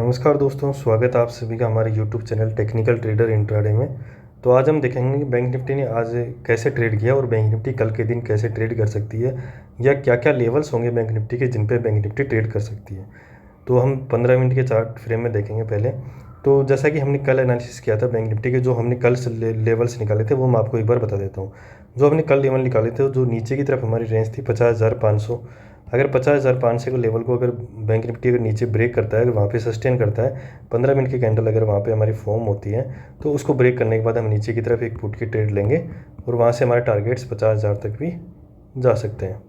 नमस्कार दोस्तों, स्वागत है आप सभी का हमारे YouTube channel technical trader intraday में। तो आज हम देखेंगे कि बैंक निफ्टी ने आज कैसे ट्रेड किया और बैंक निफ्टी कल के दिन कैसे ट्रेड कर सकती है, या क्या क्या लेवल्स होंगे बैंक निफ्टी के जिन पे बैंक निफ्टी ट्रेड कर सकती है। तो हम 15 मिनट के चार्ट फ्रेम में देखेंगे पहले। तो जैसा कि हमने कल एनालिसिस किया था बैंक निफ्टी के, जो हमने कल लेवल्स निकाले थे वो मैं आपको एक बार बता देता हूँ। जो हमने कल लेवल निकाले थे, जो नीचे की तरफ हमारी रेंज थी 50,500। अगर 50,500 के लेवल को अगर बैंक निफ्टी अगर नीचे ब्रेक करता है, अगर वहाँ पे सस्टेन करता है, 15 मिनट की कैंडल अगर वहाँ पे हमारी फॉर्म होती है, तो उसको ब्रेक करने के बाद हम नीचे की तरफ एक पुट की ट्रेड लेंगे और वहाँ से हमारे टारगेट्स 50,000 तक भी जा सकते हैं।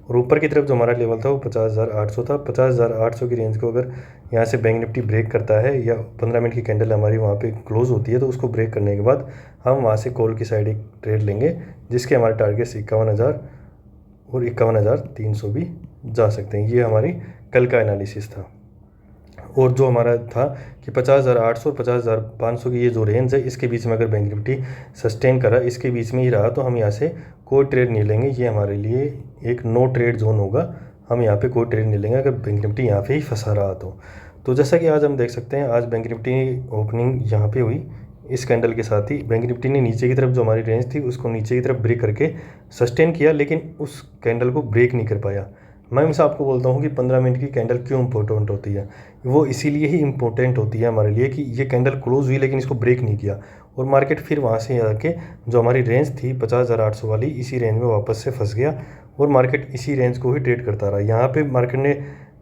और ऊपर की तरफ जो हमारा लेवल था वो 50,800 था। 50,800 की रेंज को अगर यहाँ से बैंक निफ्टी ब्रेक करता है, या 15 मिनट की कैंडल हमारी वहाँ पे क्लोज होती है, तो उसको ब्रेक करने के बाद हम वहाँ से कॉल की साइड एक ट्रेड लेंगे, जिसके हमारे टारगेट्स 51,000 और 51,300 भी जा सकते हैं। ये हमारी कल का एनालिसिस था। और जो हमारा था कि 50,800 और 50,500 की ये जो रेंज है, इसके बीच में अगर बैंक निफ्टी सस्टेन करा, इसके बीच में ही रहा, तो हम यहाँ से कोई ट्रेड नहीं लेंगे। ये हमारे लिए एक नो ट्रेड जोन होगा। हम यहाँ पे कोई ट्रेड नहीं लेंगे अगर बैंक निफ्टी यहाँ पे ही फंसा रहा तो जैसा कि आज हम देख सकते हैं, आज बैंक निफ्टी ओपनिंग यहाँ पे हुई इस कैंडल के साथ ही। बैंक निफ्टी ने नीचे की तरफ जो हमारी रेंज थी उसको नीचे की तरफ ब्रेक करके सस्टेन किया, लेकिन उस कैंडल को ब्रेक नहीं कर पाया। मैं हमेशा आपको बोलता हूँ कि 15 मिनट की कैंडल क्यों इंपॉर्टेंट होती है। वो इसीलिए ही इम्पोर्टेंट होती है हमारे लिए कि ये कैंडल क्लोज हुई लेकिन इसको ब्रेक नहीं किया, और मार्केट फिर वहाँ से आके जो हमारी रेंज थी 50,800 वाली, इसी रेंज में वापस से फंस गया और मार्केट इसी रेंज को ही ट्रेड करता रहा। यहाँ पे मार्केट ने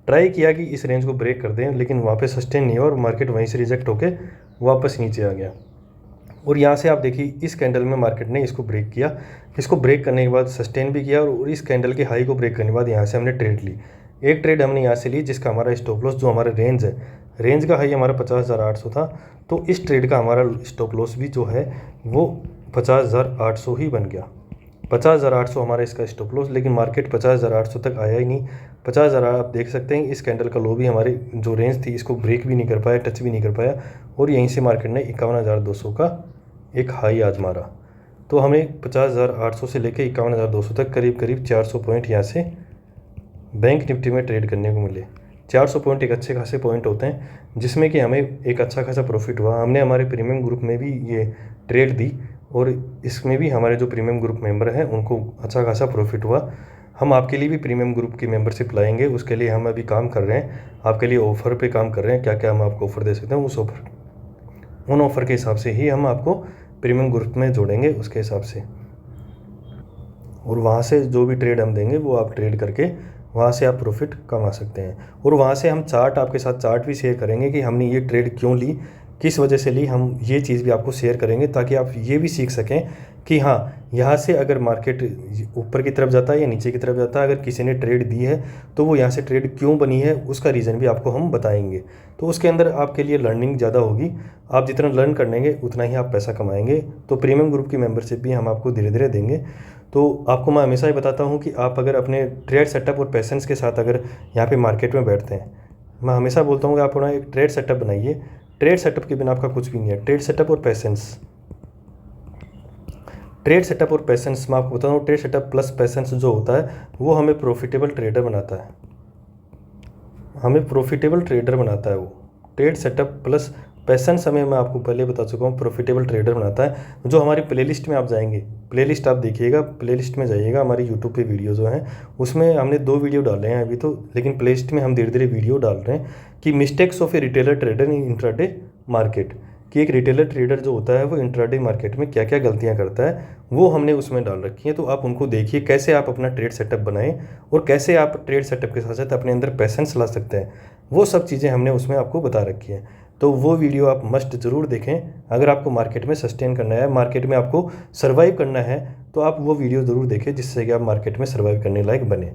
ट्राई किया कि इस रेंज को ब्रेक कर दें, लेकिन वहाँ पे सस्टेन नहीं हुआ और मार्केट वहीं से रिजेक्ट होकर वापस नीचे आ गया। और यहाँ से आप देखिए, इस कैंडल में मार्केट ने इसको ब्रेक किया। इसको ब्रेक करने के बाद सस्टेन भी किया, और इस कैंडल के हाई को ब्रेक करने के बाद यहाँ से हमने ट्रेड ली। एक ट्रेड हमने यहाँ से ली जिसका हमारा स्टॉप लॉस, जो हमारा रेंज है, रेंज का हाई हमारा 50,800 था, तो इस ट्रेड का हमारा स्टॉप लॉस भी जो है वो 50,800 ही बन गया। 50,800 हमारा इसका स्टॉप लॉस, लेकिन मार्केट 50,800 तक आया ही नहीं। 50,000 आप देख सकते हैं, इस कैंडल का लो भी हमारी जो रेंज थी इसको ब्रेक भी नहीं कर पाया, टच भी नहीं कर पाया, और यहीं से मार्केट ने 51,200 का एक हाई आज मारा। तो हमें 50,800 से लेकर 51,200 तक करीब करीब 400 पॉइंट यहाँ से बैंक निफ्टी में ट्रेड करने को मिले। 400 पॉइंट एक अच्छे खासे पॉइंट होते हैं, जिसमें कि हमें एक अच्छा खासा प्रॉफिट हुआ। हमने हमारे प्रीमियम ग्रुप में भी ये ट्रेड दी, और इसमें भी हमारे जो प्रीमियम ग्रुप मेंबर हैं उनको अच्छा खासा प्रॉफिट हुआ। हम आपके लिए भी प्रीमियम ग्रुप की मेंबरशिप लाएंगे, उसके लिए हम अभी काम कर रहे हैं, आपके लिए ऑफ़र पे काम कर रहे हैं। क्या क्या हम आपको ऑफ़र दे सकते हैं, उन ऑफ़र के हिसाब से ही हम आपको प्रीमियम ग्रुप में जोड़ेंगे, उसके हिसाब से। और वहाँ से जो भी ट्रेड हम देंगे वो आप ट्रेड करके वहाँ से आप प्रॉफिट कमा सकते हैं। और वहाँ से हम चार्ट, आपके साथ चार्ट भी शेयर करेंगे कि हमने ये ट्रेड क्यों ली, किस वजह से ली, हम ये चीज़ भी आपको शेयर करेंगे, ताकि आप ये भी सीख सकें कि हाँ, यहाँ से अगर मार्केट ऊपर की तरफ जाता है या नीचे की तरफ जाता है, अगर किसी ने ट्रेड दी है तो वो यहाँ से ट्रेड क्यों बनी है, उसका रीज़न भी आपको हम बताएंगे। तो उसके अंदर आपके लिए लर्निंग ज़्यादा होगी। आप जितना लर्न करेंगे उतना ही आप पैसा कमाएंगे। तो प्रीमियम ग्रुप की मेंबरशिप भी हम आपको धीरे धीरे देंगे। तो आपको मैं हमेशा ही बताता हूँ कि आप अगर अपने ट्रेड सेटअप और पेशेंस के साथ अगर यहाँ पे मार्केट में बैठते हैं, मैं हमेशा बोलता हूँ कि आप अपना एक ट्रेड सेटअप बनाइए। ट्रेड सेटअप के बिना आपका कुछ भी नहीं है। ट्रेड सेटअप और पेशेंस, ट्रेड सेटअप और पेशेंस मैं आपको बता दूँ, ट्रेड सेटअप प्लस पेशेंस जो होता है वो हमें प्रॉफिटेबल ट्रेडर बनाता है। हमें प्रॉफिटेबल ट्रेडर बनाता है वो। ट्रेड सेटअप प्लस पैसेंस हमें, मैं आपको पहले बता चुका हूँ, प्रॉफिटेबल ट्रेडर बनाता है। जो हमारी प्लेलिस्ट में आप जाएंगे, प्लेलिस्ट आप देखिएगा, प्लेलिस्ट में जाइएगा, हमारी यूट्यूब पे वीडियो जो हैं उसमें हमने 2 वीडियो डाले हैं अभी तो, लेकिन प्लेलिस्ट में हम धीरे धीरे वीडियो डाल रहे हैं कि mistakes of A retailer trader in intraday market, कि एक रिटेलर ट्रेडर जो होता है वो इंट्राडे मार्केट में क्या क्या गलतियाँ करता है, वो हमने उसमें डाल रखी है। तो आप उनको देखिए, कैसे आप अपना ट्रेड सेटअप बनाएं और कैसे आप ट्रेड सेटअप के साथ साथ अपने अंदर पैसेंस ला सकते हैं, वो सब चीज़ें हमने उसमें आपको बता रखी हैं। तो वो वीडियो आप मस्ट ज़रूर देखें। अगर आपको मार्केट में सस्टेन करना है, मार्केट में आपको सर्वाइव करना है, तो आप वो वीडियो ज़रूर देखें, जिससे कि आप मार्केट में सर्वाइव करने लायक बने।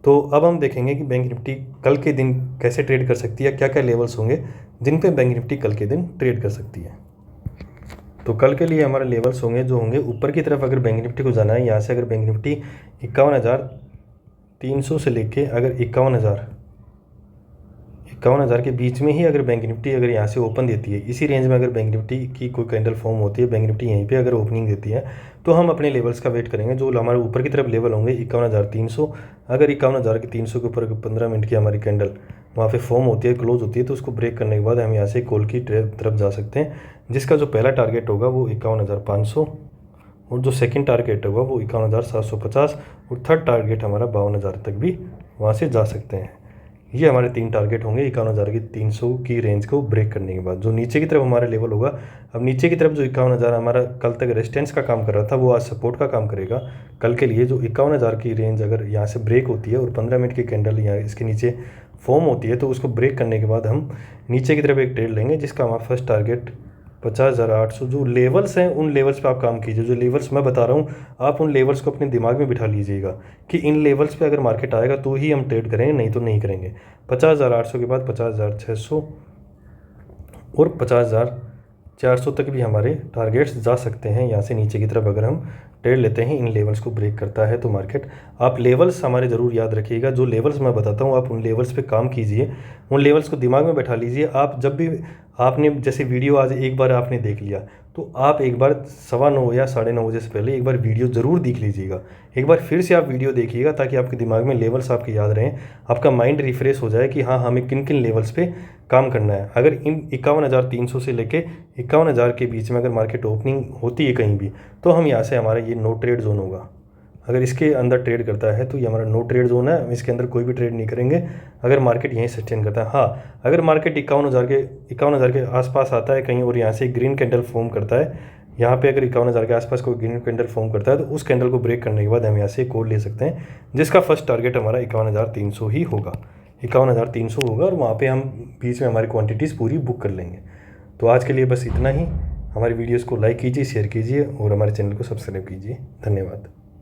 तो अब हम देखेंगे कि बैंक निफ्टी कल के दिन कैसे ट्रेड कर सकती है, क्या क्या लेवल्स होंगे जिन पे बैंक निफ्टी कल के दिन ट्रेड कर सकती है। तो कल के लिए हमारे लेवल्स होंगे, जो होंगे ऊपर की तरफ। अगर बैंक निफ्टी को जाना है, यहाँ से अगर बैंक निफ्टी 51,300 से लेके अगर 51,000 के बीच में ही अगर बैंक निफ्टी अगर यहाँ से ओपन देती है, इसी रेंज में अगर बैंक निफ्टी की कोई कैंडल फॉर्म होती है, बैंक निफ्टी यहीं पे अगर ओपनिंग देती है, तो हम अपने लेवल्स का वेट करेंगे। जो हमारे ऊपर की तरफ लेवल होंगे 51,300, अगर 51,300 के ऊपर 15 मिनट की हमारी कैंडल वहाँ पे फॉर्म होती है, क्लोज होती है, तो उसको ब्रेक करने के बाद हम यहाँ से कॉल की तरफ जा सकते हैं, जिसका जो पहला टारगेट होगा वो 51,500 और जो सेकंड टारगेट होगा वो 51,750 और थर्ड टारगेट हमारा 52,000 तक भी वहाँ से जा सकते हैं। ये हमारे 3 टारगेट होंगे 51,300 की रेंज को ब्रेक करने के बाद। जो नीचे की तरफ हमारा लेवल होगा, अब नीचे की तरफ जो 51,000 हमारा कल तक रेजिस्टेंस का काम कर रहा था वो आज सपोर्ट का काम करेगा। कल के लिए जो 51,000 की रेंज अगर यहाँ से ब्रेक होती है और 15 मिनट की कैंडल यहाँ इसके नीचे फॉर्म होती है, तो उसको ब्रेक करने के बाद हम नीचे की तरफ एक ट्रेड लेंगे, जिसका हमारा फर्स्ट टारगेट 50,800। जो लेवल्स हैं उन लेवल्स पे आप काम कीजिए। जो लेवल्स मैं बता रहा हूँ आप उन लेवल्स को अपने दिमाग में बिठा लीजिएगा कि इन लेवल्स पे अगर मार्केट आएगा तो ही हम ट्रेड करेंगे, नहीं तो नहीं करेंगे। 50,800 के बाद 50,600 और 50,400 तक भी हमारे टारगेट्स जा सकते हैं। यहाँ से नीचे की तरफ अगर हम ट्रेड लेते हैं, इन लेवल्स को ब्रेक करता है तो मार्केट। आप लेवल्स हमारे ज़रूर याद रखिएगा। जो लेवल्स मैं बताता हूँ आप उन लेवल्स पे काम कीजिए, उन लेवल्स को दिमाग में बैठा लीजिए। आप जब भी आपने जैसे वीडियो आज एक बार आपने देख लिया, तो आप एक बार 9:15 या 9:30 बजे से पहले एक बार वीडियो ज़रूर देख लीजिएगा। एक बार फिर से आप वीडियो देखिएगा ताकि आपके दिमाग में लेवल्स आपके याद रहें, आपका माइंड रिफ्रेश हो जाए कि हाँ हमें किन किन लेवल्स पे काम करना है। अगर इन 51,300 से लेके 51,000 के बीच में अगर मार्केट ओपनिंग होती है कहीं भी, तो हम यहाँ से हमारा ये नो ट्रेड जोन होगा। अगर इसके अंदर ट्रेड करता है तो ये हमारा नो ट्रेड जोन है, हम इसके अंदर कोई भी ट्रेड नहीं करेंगे अगर मार्केट यहीं सस्टेन करता है। हाँ, अगर मार्केट 51,000 के आसपास आता है कहीं और यहाँ से ग्रीन कैंडल फॉर्म करता है, यहाँ पे अगर 51,000 के आसपास कोई ग्रीन कैंडल फॉर्म करता है तो उस कैंडल को ब्रेक करने के बाद हम यहाँ से कॉल ले सकते हैं, जिसका फर्स्ट टारगेट हमारा 51,300 ही होगा। 51,300 होगा और वहाँ पे हम बीच में हमारी क्वांटिटीज़ पूरी बुक कर लेंगे। तो आज के लिए बस इतना ही। हमारी वीडियोज़ को लाइक कीजिए, शेयर कीजिए और हमारे चैनल को सब्सक्राइब कीजिए। धन्यवाद।